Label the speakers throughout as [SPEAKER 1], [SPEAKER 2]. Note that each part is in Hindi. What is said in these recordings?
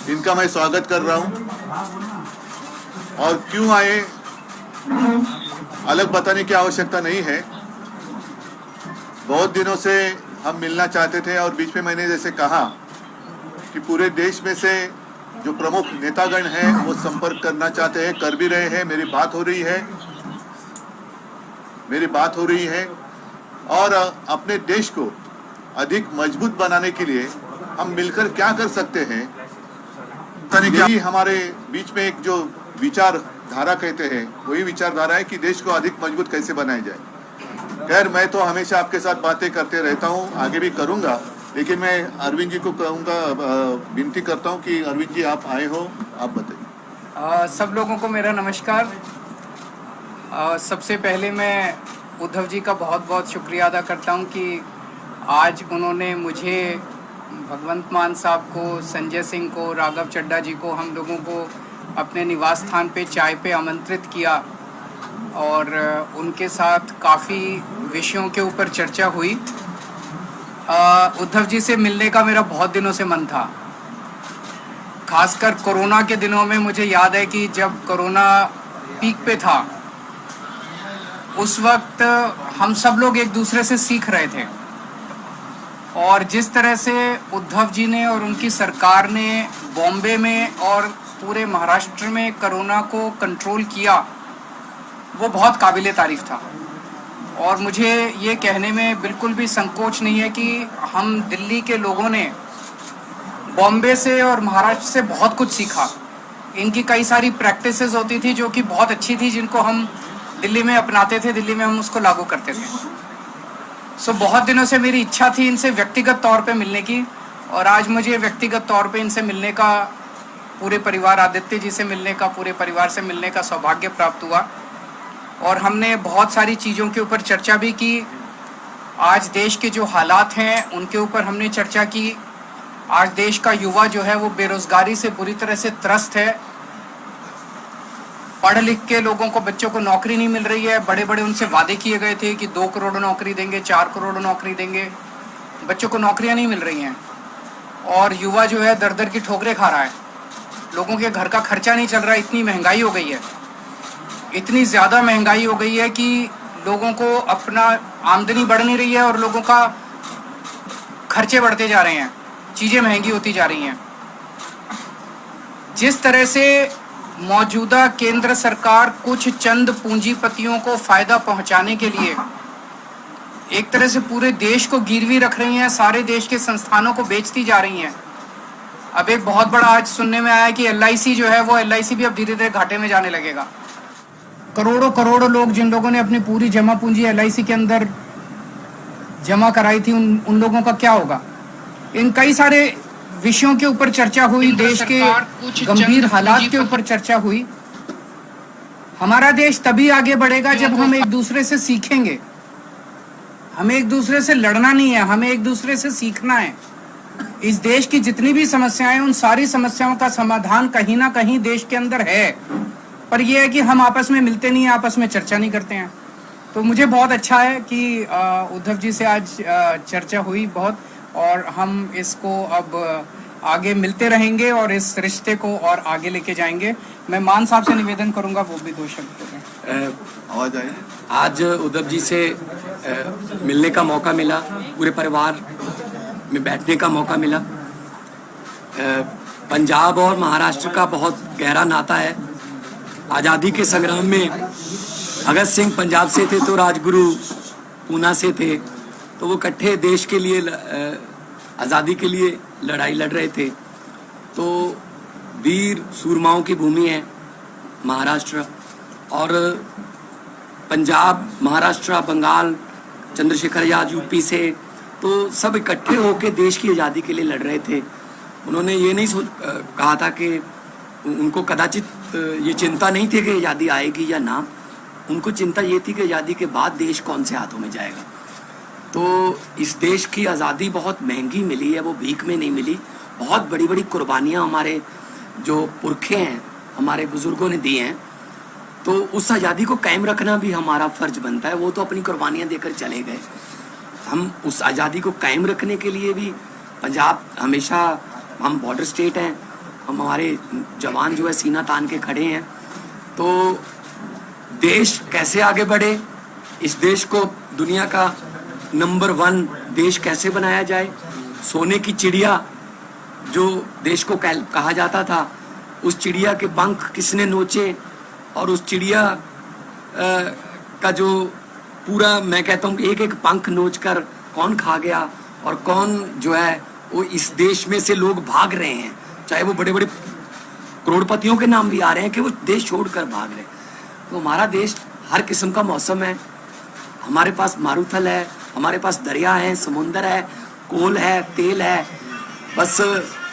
[SPEAKER 1] इनका मैं स्वागत कर रहा हूं। और क्यों आए अलग बताने की आवश्यकता नहीं है। बहुत दिनों से हम मिलना चाहते थे और बीच में मैंने जैसे कहा कि पूरे देश में से जो प्रमुख नेतागण हैं वो संपर्क करना चाहते हैं, कर भी रहे हैं। मेरी बात हो रही है और अपने देश को अधिक मजबूत बनाने के लिए हम मिलकर क्या कर सकते हैं, यही हमारे बीच में एक जो विचारधारा कहते हैं वही विचारधारा है कि देश को अधिक मजबूत कैसे बनाया जाए। खैर, मैं तो हमेशा आपके साथ बातें करते रहता हूं, आगे भी करूंगा, लेकिन मैं अरविंद जी को कहूँगा, विनती करता हूं कि अरविंद जी आप आए हो, आप बताइए।
[SPEAKER 2] सब लोगों को मेरा नमस्कार। सबसे पहले मैं उद्धव जी का बहुत बहुत शुक्रिया अदा करता हूं कि आज उन्होंने मुझे, भगवंत मान साहब को, संजय सिंह को, राघव चड्ढा जी को, हम लोगों को अपने निवास स्थान पे चाय पे आमंत्रित किया और उनके साथ काफ़ी विषयों के ऊपर चर्चा हुई। उद्धव जी से मिलने का मेरा बहुत दिनों से मन था। खासकर कोरोना के दिनों में मुझे याद है कि जब कोरोना पीक पे था उस वक्त हम सब लोग एक दूसरे से सीख रहे थे और जिस तरह से उद्धव जी ने और उनकी सरकार ने बॉम्बे में और पूरे महाराष्ट्र में कोरोना को कंट्रोल किया वो बहुत काबिले तारीफ था। और मुझे ये कहने में बिल्कुल भी संकोच नहीं है कि हम दिल्ली के लोगों ने बॉम्बे से और महाराष्ट्र से बहुत कुछ सीखा। इनकी कई सारी प्रैक्टिसेस होती थी जो कि बहुत अच्छी थी, जिनको हम दिल्ली में अपनाते थे, दिल्ली में हम उसको लागू करते थे। बहुत दिनों से मेरी इच्छा थी इनसे व्यक्तिगत तौर पे मिलने की और आज मुझे व्यक्तिगत तौर पे इनसे मिलने का, पूरे परिवार, आदित्य जी से मिलने का, पूरे परिवार से मिलने का सौभाग्य प्राप्त हुआ। और हमने बहुत सारी चीज़ों के ऊपर चर्चा भी की। आज देश के जो हालात हैं उनके ऊपर हमने चर्चा की। आज देश का युवा जो है वो बेरोज़गारी से बुरी तरह से त्रस्त है। पढ़ लिख के लोगों को, बच्चों को नौकरी नहीं मिल रही है। बड़े बड़े उनसे वादे किए गए थे कि 2 करोड़ नौकरी देंगे, 4 करोड़ नौकरी देंगे, बच्चों को नौकरियां नहीं मिल रही हैं। और युवा जो है दर दर की ठोकरें खा रहा है। लोगों के घर का खर्चा नहीं चल रहा है। इतनी महंगाई हो गई है, इतनी ज़्यादा महंगाई हो गई है कि लोगों को अपना आमदनी बढ़ नहीं रही है और लोगों का खर्चे बढ़ते जा रहे हैं, चीज़ें महंगी होती जा रही हैं। जिस तरह से मौजूदा केंद्र सरकार कुछ चंद पूंजीपतियों को फ़ायदा पहुंचाने के लिए एक तरह से पूरे देश को गिरवी रख रही हैं, सारे देश के संस्थानों को बेचती जा रही हैं। अब एक बहुत बड़ा आज सुनने में आया कि LIC जो है वो LIC भी अब धीरे धीरे घाटे में जाने लगेगा। करोड़ों करोड़ों लोग, जिन लोगों ने अपनी पूरी जमा पूंजी LIC के अंदर जमा कराई थी, उन लोगों का क्या होगा। इन कई सारे विषयों के ऊपर चर्चा हुई, देश के गंभीर हालात के ऊपर चर्चा हुई। हमारा देश तभी आगे बढ़ेगा जब हम एक दूसरे से सीखेंगे। हमें एक दूसरे से लड़ना नहीं है, हमें एक दूसरे से सीखना है। इस देश की जितनी भी समस्याएं, उन सारी समस्याओं का समाधान कहीं ना कहीं देश के अंदर है, पर यह है कि हम आपस में मिलते नहीं हैं, आपस में चर्चा नहीं करते हैं। तो मुझे बहुत अच्छा है कि उद्धव जी से आज चर्चा हुई बहुत, और हम इसको अब आगे मिलते रहेंगे और इस रिश्ते को और आगे लेके जाएंगे। मैं मान साहब से निवेदन करूंगा वो भी 2 शब्द बोलें।
[SPEAKER 1] आवाज आए।
[SPEAKER 3] आज उद्धव जी से मिलने का मौका मिला, पूरे परिवार में बैठने का मौका मिला। पंजाब और महाराष्ट्र का बहुत गहरा नाता है। आज़ादी के संग्राम में भगत सिंह पंजाब से थे तो राजगुरु पूना से थे, तो वो इकट्ठे देश के लिए, आज़ादी के लिए लड़ाई लड़ रहे थे। तो वीर सूरमाओं की भूमि है महाराष्ट्र, और पंजाब, महाराष्ट्र, बंगाल, चंद्रशेखर आजाद यूपी से, तो सब इकट्ठे होकर देश की आज़ादी के लिए लड़ रहे थे। उन्होंने ये नहीं कहा था कि उनको कदाचित ये चिंता नहीं थी कि आज़ादी आएगी या ना, उनको चिंता ये थी कि आज़ादी के बाद देश कौन से हाथों में जाएगा। तो इस देश की आज़ादी बहुत महंगी मिली है, वो भीख में नहीं मिली। बहुत बड़ी बड़ी कुर्बानियाँ हमारे जो पुरखे हैं, हमारे बुज़ुर्गों ने दी हैं। तो उस आज़ादी को कायम रखना भी हमारा फ़र्ज बनता है। वो तो अपनी कुर्बानियाँ देकर चले गए, हम उस आज़ादी को कायम रखने के लिए भी पंजाब हमेशा, हम बॉर्डर स्टेट हैं, हमारे जवान जो है सीना तान के खड़े हैं। तो देश कैसे आगे बढ़े, इस देश को दुनिया का नंबर 1 देश कैसे बनाया जाए, सोने की चिड़िया जो देश को कहा जाता था, उस चिड़िया के पंख किसने नोचे और उस चिड़िया का जो पूरा, मैं कहता हूँ एक एक पंख नोच कर कौन खा गया और कौन जो है वो इस देश में से लोग भाग रहे हैं, चाहे वो बड़े बड़े करोड़पतियों के नाम भी आ रहे हैं कि वो देश छोड़कर भाग रहे हैं। तो हमारा देश हर किस्म का मौसम है, हमारे पास मारूथल है, हमारे पास दरिया है, समुंदर है, कोल है, तेल है। बस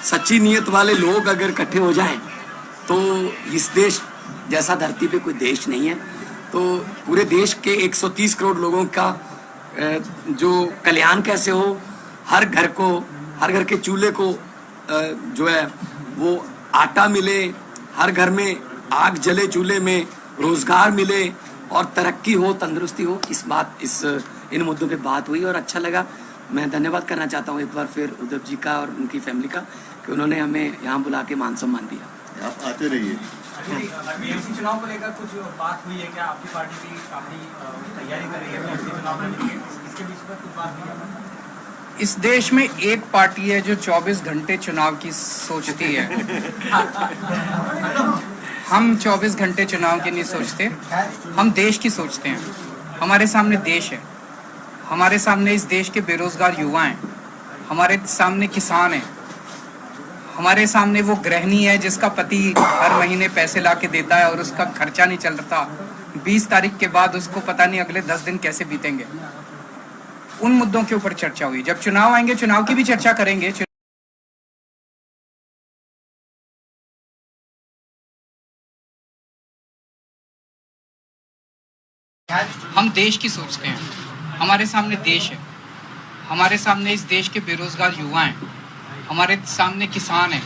[SPEAKER 3] सच्ची नीयत वाले लोग अगर इकट्ठे हो जाएं तो इस देश जैसा धरती पे कोई देश नहीं है। तो पूरे देश के 130 करोड़ लोगों का जो कल्याण कैसे हो, हर घर के चूल्हे को जो है वो आटा मिले, हर घर में आग जले, चूल्हे में रोजगार मिले और तरक्की हो, तंदुरुस्ती हो, इन मुद्दों पे बात हुई और अच्छा लगा। मैं धन्यवाद करना चाहता हूँ एक बार फिर उद्धव जी का और उनकी फैमिली का कि उन्होंने हमें यहाँ बुला के मान सम्मान दिया।
[SPEAKER 1] आप आते रहिए।
[SPEAKER 4] बीएमसी चुनाव को लेकर कुछ बात हुई है क्या? आपकी पार्टी की काफी तैयारी कर रही है बीएमसी चुनाव लड़ने की, इसके बीच में कुछ बात हुई है?
[SPEAKER 2] इस देश में एक पार्टी है जो 24 घंटे चुनाव की सोचती है। हम 24 घंटे चुनाव की नहीं सोचते, हम देश की सोचते हैं। हमारे सामने देश है, हमारे सामने इस देश के बेरोजगार युवा हैं, हमारे सामने किसान हैं, हमारे सामने वो गृहिणी है जिसका पति हर महीने पैसे ला के देता है और उसका खर्चा नहीं चल रहा। 20 तारीख के बाद उसको पता नहीं अगले 10 दिन कैसे बीतेंगे। उन मुद्दों के ऊपर चर्चा हुई। जब चुनाव आएंगे चुनाव की भी चर्चा करेंगे। हम देश की सोचते हैं, हमारे सामने देश है, हमारे सामने इस देश के बेरोजगार युवा हैं, हमारे सामने किसान हैं,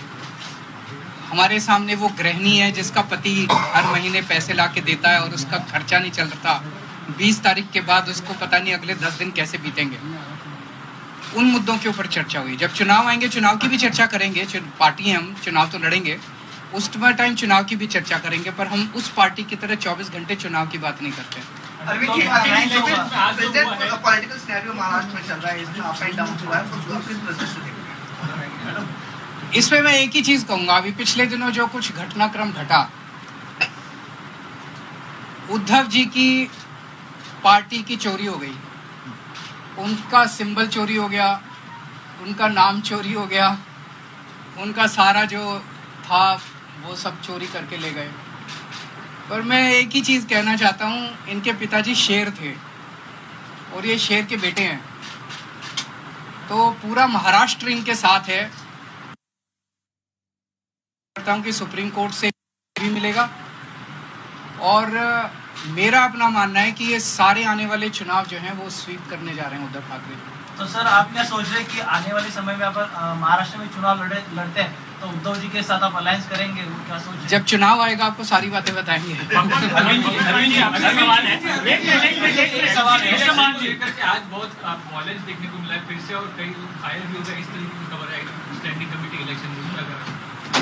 [SPEAKER 2] हमारे सामने वो गृहिणी है जिसका पति हर महीने पैसे ला के देता है और उसका खर्चा नहीं चल रहा। 20 तारीख के बाद उसको पता नहीं अगले 10 दिन कैसे बीतेंगे। उन मुद्दों के ऊपर चर्चा हुई। जब चुनाव आएंगे चुनाव की भी चर्चा करेंगे। पार्टी हैं, हम चुनाव तो लड़ेंगे, उस टाइम चुनाव की भी चर्चा करेंगे, पर हम उस पार्टी की तरह 24 घंटे चुनाव की बात नहीं करते।
[SPEAKER 4] पॉलिटिकल सिनेरियो महाराष्ट्र में चल रहा है, इसमें अप एंड डाउन चल रहा है, उसको किस तरह से देखते?
[SPEAKER 2] इसमें मैं एक ही चीज कहूंगा, अभी पिछले दिनों जो कुछ घटनाक्रम घटा, उद्धव जी की पार्टी की चोरी हो गई, उनका सिंबल चोरी हो गया, उनका नाम चोरी हो गया, उनका सारा जो था वो सब चोरी करके ले गए। पर मैं एक ही चीज़ कहना चाहता हूँ, इनके पिताजी शेर थे और ये शेर के बेटे हैं, तो पूरा महाराष्ट्र इनके साथ है। करता हूँ कि सुप्रीम कोर्ट से भी मिलेगा और मेरा अपना मानना है कि ये सारे आने वाले चुनाव जो हैं वो स्वीप करने जा रहे हैं उद्धव ठाकरे।
[SPEAKER 4] तो सर आप क्या सोच रहे हैं कि आने वाले समय में अगर महाराष्ट्र में चुनाव लड़ते हैं तो उद्धव जी के साथ आप अलायंस करेंगे? क्या सोच रहे हैं?
[SPEAKER 2] जब चुनाव आएगा आपको सारी बातें बताएंगे।
[SPEAKER 5] आज बहुत कॉलेज देखने को मिला फिर से और कई फायर भी हो गए, इस तरीके की खबर आई स्टैंडिंग कमेटी इलेक्शन।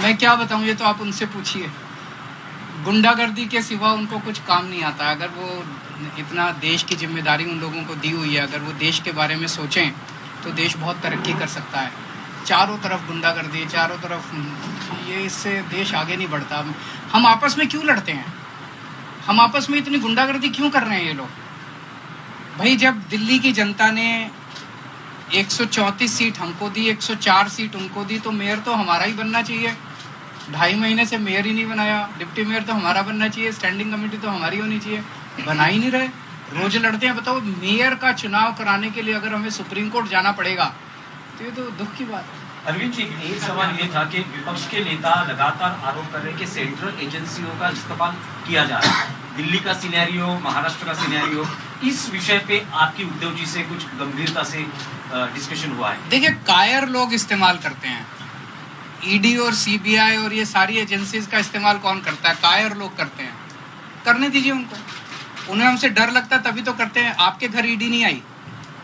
[SPEAKER 2] मैं क्या बताऊं, ये तो आप उनसे पूछिए। गुंडागर्दी के सिवा उनको कुछ काम नहीं आता। अगर वो इतना देश की जिम्मेदारी उन लोगों को दी हुई है, अगर वो देश के बारे में सोचें तो देश बहुत तरक्की कर सकता है। चारों तरफ गुंडागर्दी, चारों तरफ ये, इससे देश आगे नहीं बढ़ता। हम आपस में क्यों लड़ते हैं? हम आपस में इतनी गुंडागर्दी क्यों कर रहे हैं ये लोग? भाई जब दिल्ली की जनता ने 134 सीट हमको दी, 104 सीट उनको दी, तो मेयर तो हमारा ही बनना चाहिए। 2.5 महीने से मेयर ही नहीं बनाया, डिप्टी मेयर तो हमारा बनना चाहिए, स्टैंडिंग कमेटी तो हमारी होनी चाहिए, बना ही नहीं रहे। रोज लड़ते हैं। बताओ, मेयर का चुनाव कराने के लिए अगर हमें सुप्रीम कोर्ट जाना पड़ेगा तो ये तो दुख की बात है।
[SPEAKER 6] अरविंद जी, एक सवाल ये था कि विपक्ष के नेता लगातार आरोप कर रहे हैं कि सेंट्रल एजेंसियों का इस्तेमाल किया जा रहा है। दिल्ली का सिनेरियो, महाराष्ट्र का सिनेरियो, इस विषय पे आपकी उद्धव जी से कुछ गंभीरता से डिस्कशन हुआ है?
[SPEAKER 2] देखिए, कायर लोग इस्तेमाल करते हैं। ईडी और सीबीआई और ये सारी एजेंसीज का इस्तेमाल कौन करता है? कायर लोग करते हैं। करने दीजिए उनको। उन्हें हमसे डर लगता तभी तो करते हैं। आपके घर ईडी नहीं आई,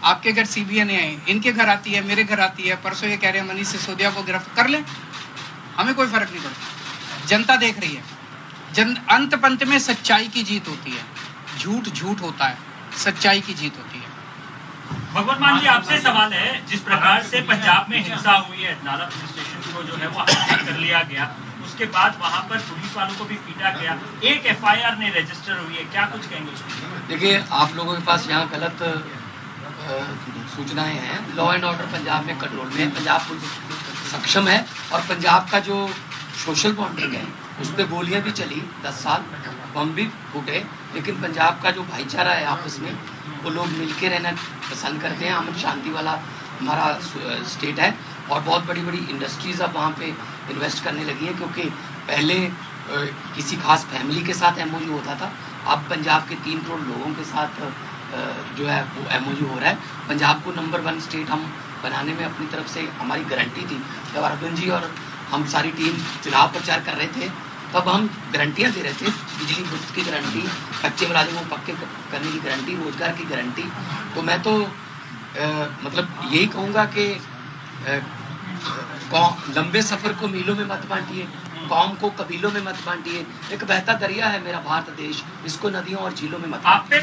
[SPEAKER 2] आपके घर सीबीआई आई, इनके घर आती है, मेरे घर आती है, परसों ये कह रहे हैं मनीष सिसोदिया को गिरफ्तार कर ले, हमें कोई फर्क नहीं पड़ता। जनता देख रही है। अंत पंत में सच्चाई की जीत होती है, झूठ झूठ होता है, सच्चाई की जीत होती है।
[SPEAKER 7] भगवत मान जी, आपसे सवाल है, जिस प्रकार से पंजाब में हिंसा हुई है, नाला पुलिस स्टेशन को जो है वो हाईजैक कर लिया गया, उसके बाद वहां पर पुलिस वालों को भी पीटा गया, एक एफआईआर ने रजिस्टर हुई है, क्या कुछ कहेंगे उसमें?
[SPEAKER 3] देखिए, आप लोगों के पास यहाँ गलत सूचनाएं हैं। लॉ एंड ऑर्डर पंजाब में कंट्रोल में है, पंजाब पुलिस सक्षम है, और पंजाब का जो सोशल बॉन्डिंग है उस पर गोलियां भी चली 10 साल, बम भी फूटे, लेकिन पंजाब का जो भाईचारा है आपस में, वो लोग मिलके रहना पसंद करते हैं। अमन शांति वाला हमारा स्टेट है, और बहुत बड़ी बड़ी इंडस्ट्रीज अब वहाँ पे इन्वेस्ट करने लगी हैं, क्योंकि पहले किसी खास फैमिली के साथ एमओयू होता था, अब पंजाब के 3 करोड़ लोगों के साथ जो है वो एमओयू हो रहा है। पंजाब को नंबर 1 स्टेट हम बनाने में अपनी तरफ से हमारी गारंटी थी। जब अरविंद जी और हम सारी टीम चुनाव प्रचार कर रहे थे, तब हम गारंटियाँ दे रहे थे, बिजली मुफ्त की गारंटी, कच्चे मुलाजिमों को पक्के करने की गारंटी, रोजगार की गारंटी। तो मैं तो मतलब यही कहूँगा कि लंबे सफ़र को मीलों में मत बांटिए, कौम को कबीलों में मत बांटिए। एक बहता दरिया है मेरा भारत देश, इसको नदियों और झीलों में मत
[SPEAKER 7] आप पे